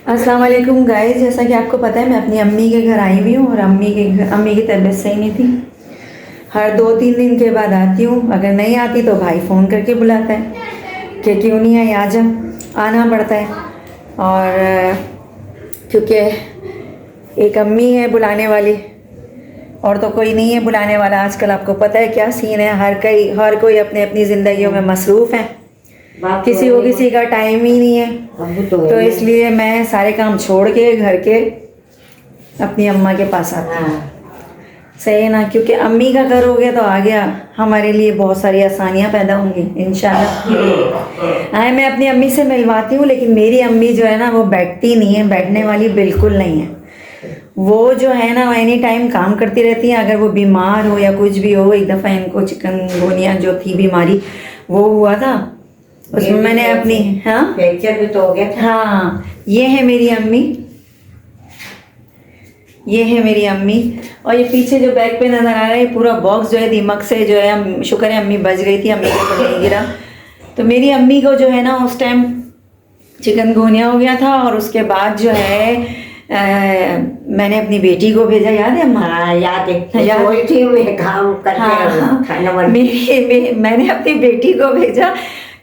अस्सलाम वालेकुम गाइस, जैसा कि आपको पता है मैं अपनी अम्मी के घर आई हुई हूँ और अम्मी की तबीयत सही नहीं थी। हर 2-3 दिन के बाद आती हूँ, अगर नहीं आती तो भाई फ़ोन करके बुलाता है कि क्यों नहीं आई, आ जा। आना पड़ता है। और क्योंकि एक अम्मी है बुलाने वाली और तो कोई नहीं है बुलाने वाला। आजकल आपको पता है क्या सीन है, हर कोई अपने अपनी ज़िंदगियों में मसरूफ़ है, किसी को किसी का टाइम ही नहीं है। तो इसलिए मैं सारे काम छोड़ के घर के अपनी अम्मा के पास आती हूँ। सही है ना, क्योंकि अम्मी का घर हो गया तो आ गया हमारे लिए बहुत सारी आसानियाँ पैदा होंगी इंशाल्लाह। मैं अपनी अम्मी से मिलवाती हूँ, लेकिन मेरी अम्मी जो है ना वो बैठती नहीं है, बैठने वाली बिल्कुल नहीं है। वो जो है ना एनी टाइम काम करती रहती है। अगर वो बीमार हो या कुछ भी हो, एक दफ़ा इनको चिकनगुनिया जो थी बीमारी वो हुआ था, उसमें मैंने अपनी फ्रैक्चर भी तो हो गया था। हाँ, ये है मेरी अम्मी, ये है मेरी अम्मी। और ये पीछे जो बैग पे नज़र आ रहा है, ये पूरा बॉक्स जो है दीमक से जो है, शुक्र है अम्मी बच गई थी, अम्मी के ऊपर नहीं गिरा। तो मेरी अम्मी को जो है ना उस टाइम चिकनगुनिया हो गया था और उसके बाद जो है मैंने अपनी बेटी को भेजा, याद है अम्मा? याद है, याद थी मैं काम करते मैंने अपनी बेटी को भेजा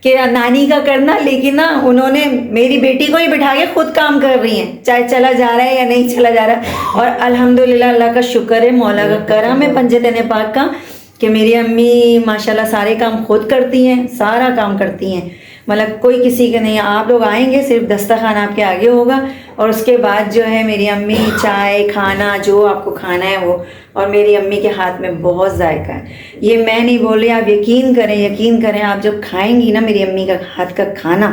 कि नानी का करना, लेकिन ना उन्होंने मेरी बेटी को ही बिठा के खुद काम कर रही हैं, चाहे चला जा रहा है या नहीं चला जा रहा है। और अल्हम्दुलिल्लाह अल्लाह का शुक्र है, मौला का करम है, पंजतन पाक का, कि मेरी अम्मी माशाल्लाह सारे काम खुद करती हैं, सारा काम करती हैं, मतलब कोई किसी के नहीं। आप लोग आएंगे सिर्फ दस्तरखान आपके आगे होगा और उसके बाद जो है मेरी अम्मी चाय खाना जो आपको खाना है वो। और मेरी अम्मी के हाथ में बहुत जायका है, ये मैं नहीं बोल रही, आप यकीन करें, आप जब खाएंगी ना मेरी अम्मी का हाथ का खाना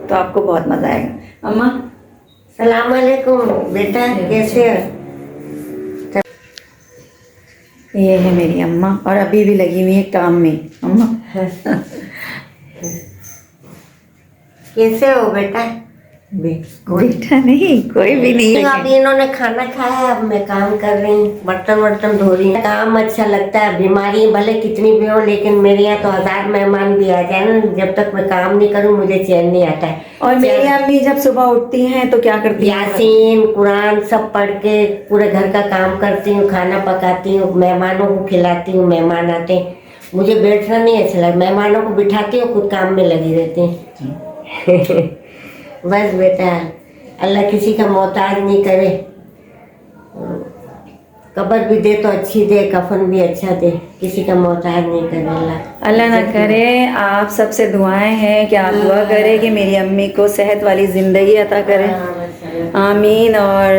तो आपको बहुत मज़ा आएगा। अम्मा सलाम वालेकुम बेटा, कैसे हो? ये है मेरी अम्मा और अभी भी लगी हुई है काम में। अम्मा कैसे हो बेटा? बेटा नहीं, कोई भी नहीं है। अभी इन्होंने खाना खाया, अब मैं काम कर रही हूँ, बर्तन धो रही हूँ। काम अच्छा लगता है, बीमारी भले कितनी भी हो, लेकिन मेरे यहाँ तो 1000 मेहमान भी आ जाए ना, जब तक मैं काम नहीं करूँ मुझे चैन नहीं आता है। और मेरी अम्मी जब सुबह उठती हैं तो क्या करती हैं? यासीन कुरान सब पढ़ के पूरे घर का काम करती हूँ, खाना पकाती हूँ, मेहमानों को खिलाती हूँ। मेहमान आते हैं, मुझे बैठना नहीं अच्छा लगता, मेहमानों को बिठाती हूँ, खुद काम में लगी रहती हूँ। बस बेटा, अल्लाह किसी का मोहताज नहीं करे, कब्र भी दे तो अच्छी दे, कफन भी अच्छा दे, किसी का मोहताज नहीं करे अल्लाह ना करे। आप सबसे दुआएं हैं कि आप दुआ करें कि मेरी अम्मी को सेहत वाली ज़िंदगी अता करे, आमीन। और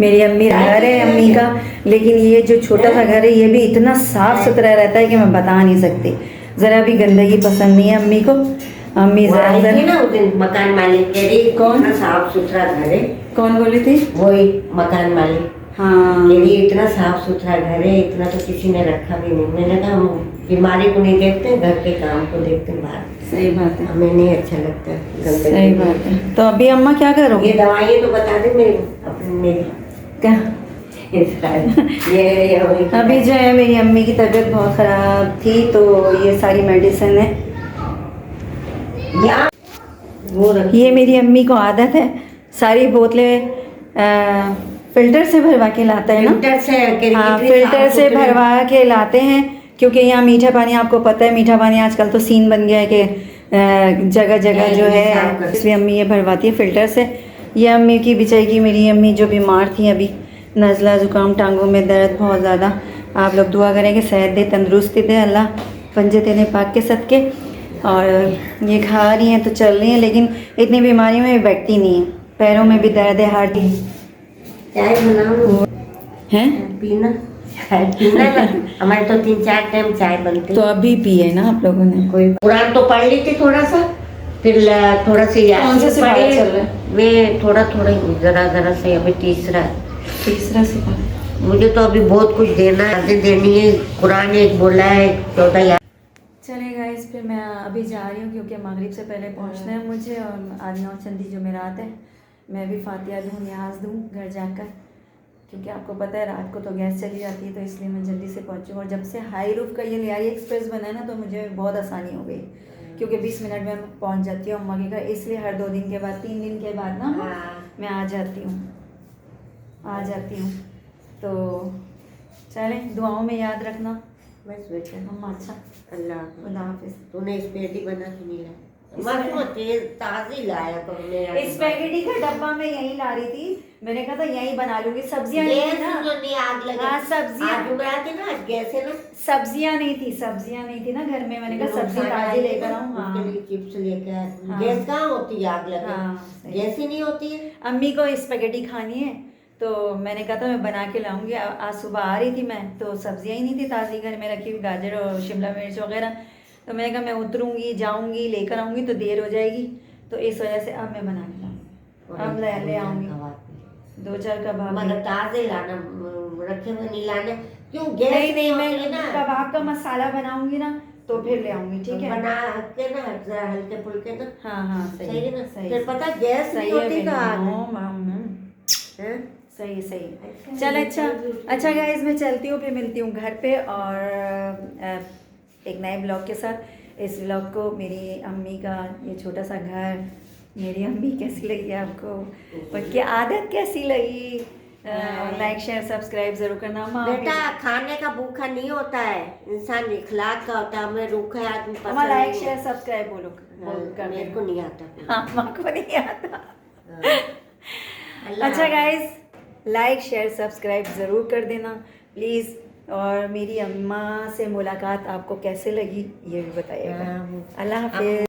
मेरी अम्मी घर है अम्मी का, लेकिन ये जो छोटा सा घर है ये भी इतना साफ़ सुथरा रहता है कि मैं बता नहीं सकती, ज़रा भी गंदगी पसंद नहीं है अम्मी को। अम्मी ना उस दिन मकान मालिक कह रही कौन साफ सुथरा घर है, कौन बोली थी? वही मकान मालिक। हाँ, ये इतना साफ सुथरा घर है, इतना तो किसी ने रखा भी नहीं। मैंने कहा हम बीमारी को नहीं देखते, घर के काम को देखते बाहर। सही बात है, हमें नहीं अच्छा लगता। सही बात है। तो अभी अम्मा क्या करोगे? ये दवाइयाँ तो बता दे मेरे अपनी मेरी क्या ये अभी जो है मेरी अम्मी की तबीयत बहुत ख़राब थी तो ये सारी मेडिसिन है। ये मेरी अम्मी को आदत है सारी बोतलें फिल्टर से भरवा के लाता है ना, फिल्टर से भरवा के लाते हैं, क्योंकि यहाँ मीठा पानी आपको पता है, मीठा पानी आजकल तो सीन बन गया है कि जगह जगह जो है, इसलिए अम्मी ये भरवाती है फिल्टर से। ये अम्मी की बेचारी, मेरी अम्मी जो बीमार थी अभी, नज़ला ज़ुकाम, टांगों में दर्द बहुत ज़्यादा। आप लोग दुआ करें कि सेहत दे, तंदुरुस्ती दे अल्लाह, पंजतन पाक के सदके। और ये खा रही हैं तो चल रही हैं, लेकिन इतनी बीमारी में बैठती नहीं है, पैरों में भी दर्द है, हार्ट चाय बनाऊं है पीना हमारे तो 3-4 टाइम चाय बनती। तो अभी पिए ना आप लोगों ने? कोई कुरान तो पढ़ ली थी थोड़ा सा, फिर थोड़ा सा याद चल रहा है? वे थोड़ा जरा से अभी तीसरा सिपा। मुझे तो अभी बहुत कुछ देना है, देनी है। कुरान एक बोला है 14 याद। चले गाइस, फिर मैं अभी जा रही हूँ क्योंकि मगरिब से पहले पहुँचना है मुझे, और आज 9 चंदी जो मेरा रात है, मैं भी फातिहा दूँ, न्याज दूँ घर जाकर, क्योंकि आपको पता है रात को तो गैस चली जाती है, तो इसलिए मैं जल्दी से पहुँचूँ। और जब से हाई रूफ का ये लियारी एक्सप्रेस बना है ना, तो मुझे बहुत आसानी हो गई, क्योंकि 20 मिनट में पहुंच जाती हूँ अम्मा के घर, इसलिए हर 2 दिन के बाद 3 दिन के बाद ना मैं आ जाती हूँ। तो चलें, दुआओं में याद रखना। बस बेटा, अम्मा अच्छा, अल्लाह खुदा हाफिज़। तूने स्पेगेटी बना के नहीं लाया, मत तेज ताज़ी लाया करो मेरा। स्पेगेटी का डब्बा मैं यहीं ला रही थी, मैंने कहा था यहीं बना लूंगी। सब्जियां नहीं थी ना, नहीं आग लगी। हाँ सब्जियां ना गैस है ना, सब्जियां नहीं थी ना घर में, मैंने कहा सब्जी ताजी लेकर आऊँ। हाँ चिप्स लेकर हाँ। गैस कहाँ होती है आग लगे, हाँ गैस ही नहीं होती है। अम्मी को स्पेगेटी खानी है तो मैंने कहा था मैं बना के लाऊंगी। आज सुबह आ रही थी मैं तो सब्जियां ही नहीं थी ताज़ी घर में रखी हुई, गाजर और शिमला मिर्च वगैरह। तो मैंने कहा मैं उतरूंगी, जाऊंगी, लेकर आऊंगी तो देर हो जाएगी, तो इस वजह से अब मैं बना के लाऊंगी। अब ले आऊंगी 2-4 कबाब। मगर ताज़े लाना, रखे हुए नहीं लाने, क्यों गैस नहीं होती है मैं ना। कबाब का मसाला बनाऊंगी ना तो फिर ले आऊंगी, ठीक है। बना के ना हल्के फुल्के ना। हाँ सही है ना, सही फिर पता गैस नहीं होती तो सही। चल अच्छा गाइस, मैं चलती हूँ, फिर मिलती हूँ घर पे और एक नए ब्लॉग के साथ। इस ब्लॉग को मेरी अम्मी का ये छोटा सा घर, मेरी अम्मी कैसी लगी आपको, उनकी आदत कैसी लगी, लाइक शेयर सब्सक्राइब जरूर करना। बेटा खाने का भूखा नहीं होता है, इंसान इखलाक का होता है। हमें रूखा आदमी पसंद लाइक नहीं है। शेयर सब्सक्राइब बोलो मेरे को नहीं आता। हाँ माँ को नहीं आता। अल्लाह अच्छा गाइस, लाइक शेयर सब्सक्राइब ज़रूर कर देना प्लीज़, और मेरी अम्मा से मुलाकात आपको कैसे लगी ये भी बताइएगा। अल्लाह हाफिज़।